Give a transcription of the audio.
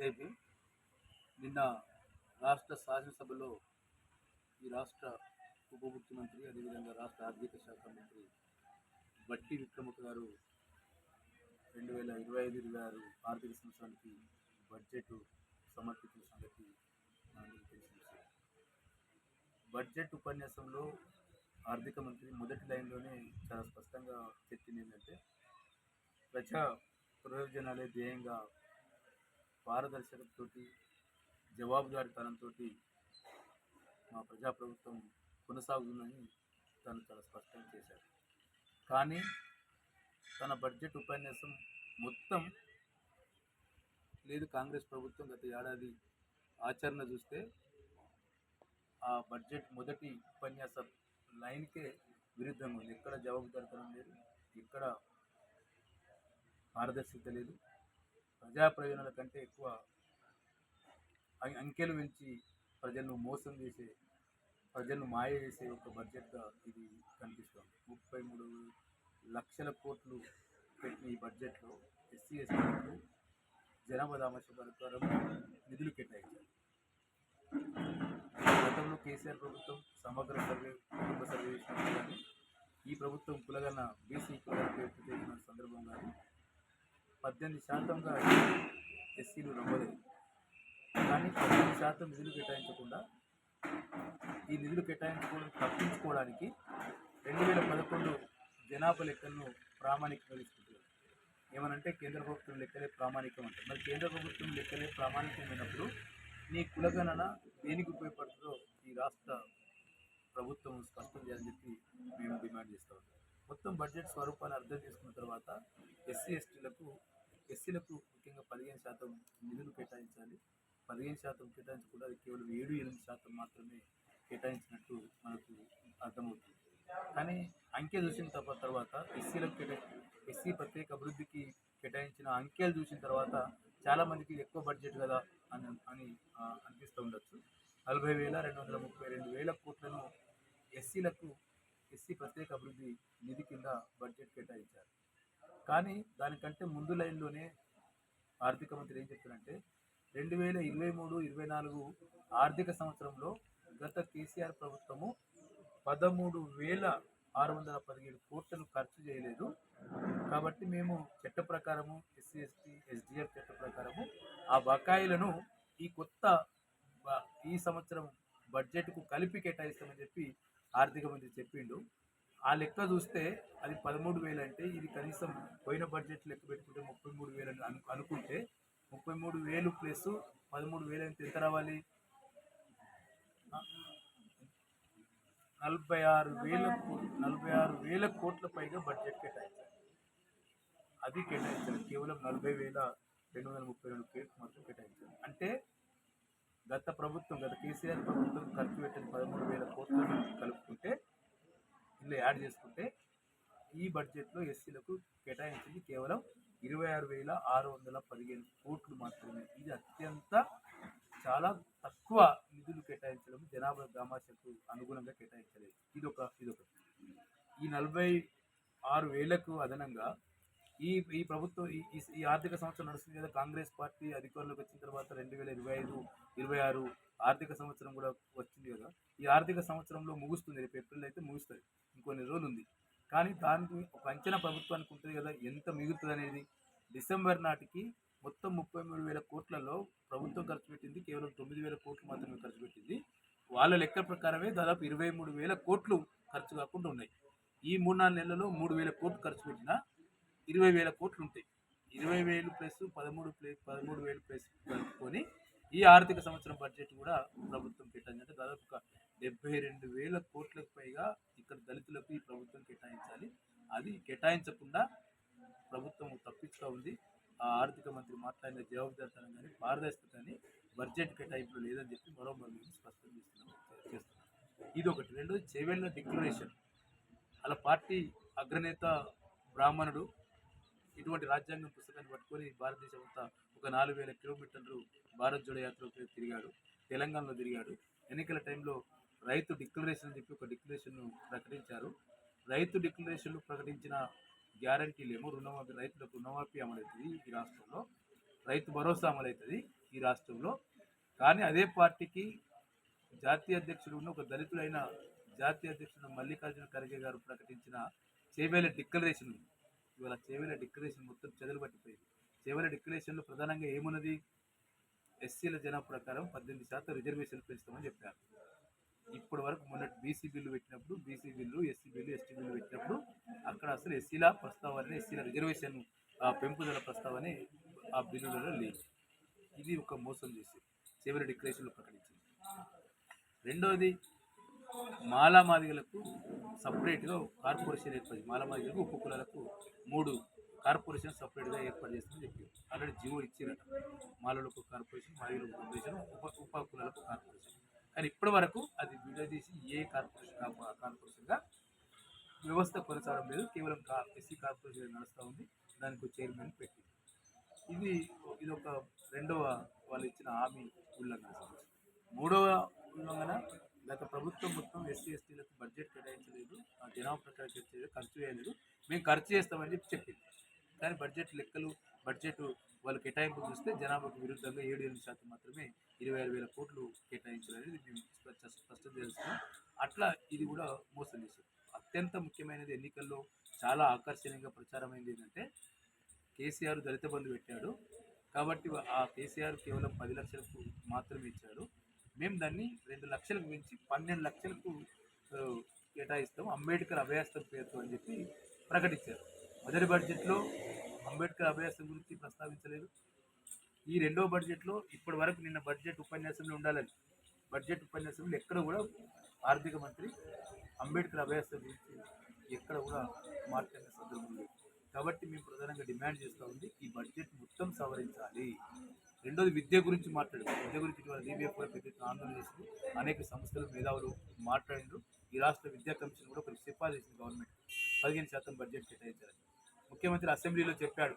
జైపీ నిన్న రాష్ట్ర శాసనసభలో ఈ రాష్ట్ర ఉప ముఖ్యమంత్రి అదేవిధంగా రాష్ట్ర ఆర్థిక శాఖ మంత్రి బట్టి విక్రమార్క గారు 2025-26 ఆర్థిక సంవత్సరానికి బడ్జెట్ సమర్పించిన సంగతి మనందరికీ తెలిసిన విషయం. బడ్జెట్ ఉపన్యాసంలో ఆర్థిక మంత్రి మొదటి లైన్లోనే చాలా స్పష్టంగా చెప్పింది ఏంటంటే, ప్రజా ప్రయోజనాలే ధ్యేయంగా పారదర్శకతతో జవాబుదారీతనంతో మా ప్రజాప్రభుత్వం కొనసాగుతుందని తను చాలా స్పష్టం చేశారు. కానీ తన బడ్జెట్ ఉపన్యాసం మొత్తం లేదు కాంగ్రెస్ ప్రభుత్వం గత ఏడాది ఆచరణ చూస్తే ఆ బడ్జెట్ మొదటి ఉపన్యాస లైన్కే విరుద్ధంగా ఉంది. ఎక్కడ జవాబుదారీతనం లేదు, ఎక్కడ పారదర్శకత లేదు. ప్రజా ప్రయోజనాల కంటే ఎక్కువ అంకెలు పెంచి ప్రజలను మోసం చేసే, ప్రజలను మాయ చేసే ఒక బడ్జెట్గా ఇది కనిపిస్తుంది. 33 లక్షల కోట్లు పెట్టిన ఈ బడ్జెట్లో ఎస్సీ ఎస్టీలకు జనాభా దామాషా ప్రకారం నిధులు కేటాయించారు. గతంలో కేసీఆర్ ప్రభుత్వం సమగ్ర సర్వే, కుటుంబ సర్వే చేసినప్పుడు కానీ, ఈ ప్రభుత్వం కులగన్న బీసీ కులాలకు చేసిన సందర్భం కానీ 18% ఎస్సీలు నమోదయ్యాయి. కానీ 18% నిధులు కేటాయించకుండా ఈ నిధులు తప్పించుకోవడానికి 2011 జనాభా లెక్కలను ప్రామాణికంగా తీసుకుంటున్నారు. ఏమనంటే కేంద్ర ప్రభుత్వం లెక్కలే ప్రామాణికం అంటే, మరి కేంద్ర ప్రభుత్వం లెక్కలే ప్రామాణికమైనప్పుడు నీ కులగణన దేనికి ఉపయోగపడుతుందో ఈ రాష్ట్ర ప్రభుత్వం స్పష్టం చేయాలని చెప్పి మేము డిమాండ్ చేస్తాం. మొత్తం బడ్జెట్ స్వరూపాన్ని అర్థం చేసుకున్న తర్వాత ఎస్సీలకు ముఖ్యంగా 15% నిధులు కేటాయించాలి. 15% కేటాయించకుండా అది కేవలం 7-8% మాత్రమే కేటాయించినట్టు మనకు అర్థమవుతుంది. కానీ అంకె చూసిన తర్వాత ఎస్సీ ప్రత్యేక అభివృద్ధికి కేటాయించిన అంకెలు చూసిన తర్వాత చాలామందికి ఎక్కువ బడ్జెట్ కదా అని అనిపిస్తూ ఉండొచ్చు. 40,232 కోట్లను ఎస్సీ ప్రత్యేక అభివృద్ధి నిధి కింద బడ్జెట్ కేటాయించారు. కానీ దానికంటే ముందు లైన్లోనే ఆర్థిక మంత్రి ఏం చెప్తారంటే, 2023-24 ఆర్థిక సంవత్సరంలో గత కేసీఆర్ ప్రభుత్వము 13,617 కోట్లను ఖర్చు చేయలేదు. కాబట్టి మేము చట్ట ప్రకారము ఎస్సీ ఎస్టీ ఎస్డిఎఫ్ చట్ట ప్రకారము ఆ బకాయిలను ఈ సంవత్సరం బడ్జెట్కు కలిపి కేటాయిస్తామని చెప్పి ఆర్థిక మంత్రి చెప్పిండు. ఆ లెక్క చూస్తే అది 13,000 అంటే, ఇది కనీసం పోయిన బడ్జెట్ లెక్క పెట్టుకుంటే 33,000 అనుకుంటే 33,000 ప్లస్ 13,000 అంటే ఎంత రావాలి? 46,000 కోట్ల పైగా బడ్జెట్ కేటాయించారు. అది కేటాయించారు కేవలం 40,232 కోట్లు మాత్రం కేటాయించారు. అంటే గత కేసీఆర్ ప్రభుత్వం ఖర్చు పెట్టిన 13,000 కోట్లను కలుపుకుంటే, ఇందులో యాడ్ చేసుకుంటే ఈ బడ్జెట్లో ఎస్సీలకు కేటాయించింది కేవలం 26,615 కోట్లు మాత్రమే. ఇది చాలా తక్కువ నిధులు కేటాయించడం, జనాభా దామాషకు అనుగుణంగా కేటాయించలేదు. ఇదొకటి. ఈ 46,000కు అదనంగా ఈ ప్రభుత్వం ఈ ఆర్థిక సంవత్సరం నడుస్తుంది కదా, కాంగ్రెస్ పార్టీ అధికారంలోకి వచ్చిన తర్వాత 2025-26 ఆర్థిక సంవత్సరం కూడా వచ్చింది కదా. ఈ ఆర్థిక సంవత్సరంలో ముగుస్తుంది, రేపు ఏప్రిల్ అయితే ముగుస్తుంది, ఇంకొన్ని రోజులు ఉంది. కానీ దానికి ఒక అంచనా ప్రభుత్వానికి ఉంటుంది కదా, ఎంత మిగులుతుంది అనేది. డిసెంబర్ నాటికి మొత్తం 33,000 కోట్లలో ప్రభుత్వం ఖర్చు పెట్టింది కేవలం 9,000 కోట్లు మాత్రమే ఖర్చు పెట్టింది. వాళ్ళ లెక్క ప్రకారమే దాదాపు 23,000 కోట్లు ఖర్చు కాకుండా ఉన్నాయి. ఈ 3-4 నెలల్లో 3,000 కోట్లు ఖర్చు పెట్టినా 20,000 కోట్లు ఉంటాయి. 20,000 ప్లస్ 13,000 ప్లస్ కలుపుకొని ఈ ఆర్థిక సంవత్సరం బడ్జెట్ కూడా ప్రభుత్వం కేటాయించాలంటే దాదాపు 72,000 కోట్లకు పైగా ఇక్కడ దళితులకు ఈ ప్రభుత్వం కేటాయించాలి. అది కేటాయించకుండా ప్రభుత్వం తప్పించుతూ ఉంది. ఆ ఆర్థిక మంత్రి మాట్లాడిన జవాబుదారితనం కానీ పారదర్శకత కానీ బడ్జెట్ కేటాయింపులో లేదని చెప్పి మరోమారు స్పష్టం చేస్తున్నాం. ఇదొకటి. రెండోది, చేవెళ్ళ డిక్లరేషన్. అలా పార్టీ అగ్రనేత బ్రాహ్మణుడు ఇటువంటి రాజ్యాంగం పుస్తకాన్ని పట్టుకొని భారతదేశం అంతా ఒక 4,000 కిలోమీటర్లు భారత్ జోడో యాత్రలో తిరిగాడు, తెలంగాణలో తిరిగాడు. ఎన్నికల టైంలో రైతు డిక్లరేషన్ అని చెప్పి ఒక డిక్లరేషన్ను ప్రకటించారు. రైతు డిక్లరేషన్లు ప్రకటించిన గ్యారంటీలు ఏమో రైతులకు రుణమాఫీ అమలవుతుంది, ఈ రాష్ట్రంలో రైతు భరోసా అమలవుతుంది. ఈ రాష్ట్రంలో. కానీ అదే పార్టీకి జాతీయ అధ్యక్షుడు ఉన్న ఒక దళితులైన జాతీయ అధ్యక్షుడు మల్లికార్జున ఖర్గే గారు ప్రకటించిన చేవేళ్ల డిక్లరేషన్ ఉంది. ఇవాళ చేవేళ్ల డిక్లరేషన్ మొత్తం చెదలు పట్టిపోయింది. చేవేళ్ల డిక్లరేషన్లో ప్రధానంగా ఏమున్నది? ఎస్సీల జనాభా ప్రకారం 18% రిజర్వేషన్లు పెంచుతామని చెప్పారు. ఇప్పటి వరకు మొన్నటి బీసీ బిల్లు పెట్టినప్పుడు, BC bill, SC bill, ST bill పెట్టినప్పుడు అక్కడ అసలు ఎస్సీల ప్రస్తావన, ఎస్సీల రిజర్వేషన్ పెంపుదల ప్రస్తావన ఆ బిల్లులలో లేదు. ఇది ఒక మోసం చేసి చేవేళ్ల డిక్లరేషన్లో ప్రకటించింది. రెండవది, మాదిగలకు సపరేట్గా కార్పొరేషన్ ఏర్పడింది. మాదిగలకు ఉప కులాలకు 3 కార్పొరేషన్ సపరేట్గా ఏర్పాటు చేస్తుందని చెప్పి ఆల్రెడీ జీవో ఇచ్చిరట. మాలలకు కార్పొరేషన్, మాదిగలకు కార్పొరేషన్, ఉప కులాలకు కార్పొరేషన్. కానీ ఇప్పటి వరకు అది విడదీసి ఏ కార్పొరేషన్గా వ్యవస్థ కొనసాగడం లేదు. కేవలం ఎస్సీ కార్పొరేషన్ నడుస్తూ ఉంది. దానికి చైర్మన్ పెట్టింది. ఇది ఒక రెండవ వాళ్ళు ఇచ్చిన హామీ ఉల్లంఘన. మూడవ ఉల్లంఘన, గత ప్రభుత్వం మొత్తం ఎస్సీ ఎస్టీలకు బడ్జెట్ కేటాయించలేదు, జనాభా ప్రకారం ఖర్చు చేయలేదు. మేము ఖర్చు చేస్తామని చెప్పింది. కానీ బడ్జెట్ వాళ్ళు కేటాయింపు చూస్తే జనాభాకు విరుద్ధంగా 7% మాత్రమే 26,000 కోట్లు కేటాయించాలని మేము స్పష్టం చేస్తున్నాం. అట్లా ఇది కూడా మోసం చేశారు. అత్యంత ముఖ్యమైనది, ఎన్నికల్లో చాలా ఆకర్షణీయంగా ప్రచారమైంది ఏంటంటే కేసీఆర్ దళిత బంధు పెట్టాడు కాబట్టి ఆ కేసీఆర్ కేవలం 10 లక్షలకు మాత్రమే ఇచ్చాడు. మేము దాన్ని 2 లక్షలకు పెంచి 12 లక్షలకు కేటాయిస్తాం అంబేద్కర్ అభయాస్తం పేరుతో అని చెప్పి ప్రకటించారు. మొదటి బడ్జెట్లో అంబేద్కర్ అభయాస్తం గురించి ప్రస్తావించలేదు. ఈ రెండవ బడ్జెట్లో ఇప్పటి వరకు నిన్న బడ్జెట్ ఉపన్యాసంలో ఉండాలని, బడ్జెట్ ఉపన్యాసంలో ఎక్కడ కూడా ఆర్థిక మంత్రి అంబేద్కర్ అభయాస్తం గురించి ఎక్కడ కూడా మాట్లాడిన సందర్భం లేదు. కాబట్టి మేము ప్రధానంగా డిమాండ్ చేస్తూ ఉంది, ఈ బడ్జెట్ మొత్తం సవరించాలి. రెండోది, విద్య గురించి మాట్లాడారు. విద్య గురించి DBF కూడా పెద్ద ఆందోళన చేసింది. అనేక సంస్థలు, మేధావులు మాట్లాడిండ్రు. ఈ రాష్ట్ర విద్యా కమిషన్ కూడా ఒక సిఫారసు చేసింది గవర్నమెంట్ 15% బడ్జెట్ కేటాయించాలని. ముఖ్యమంత్రి అసెంబ్లీలో చెప్పాడు.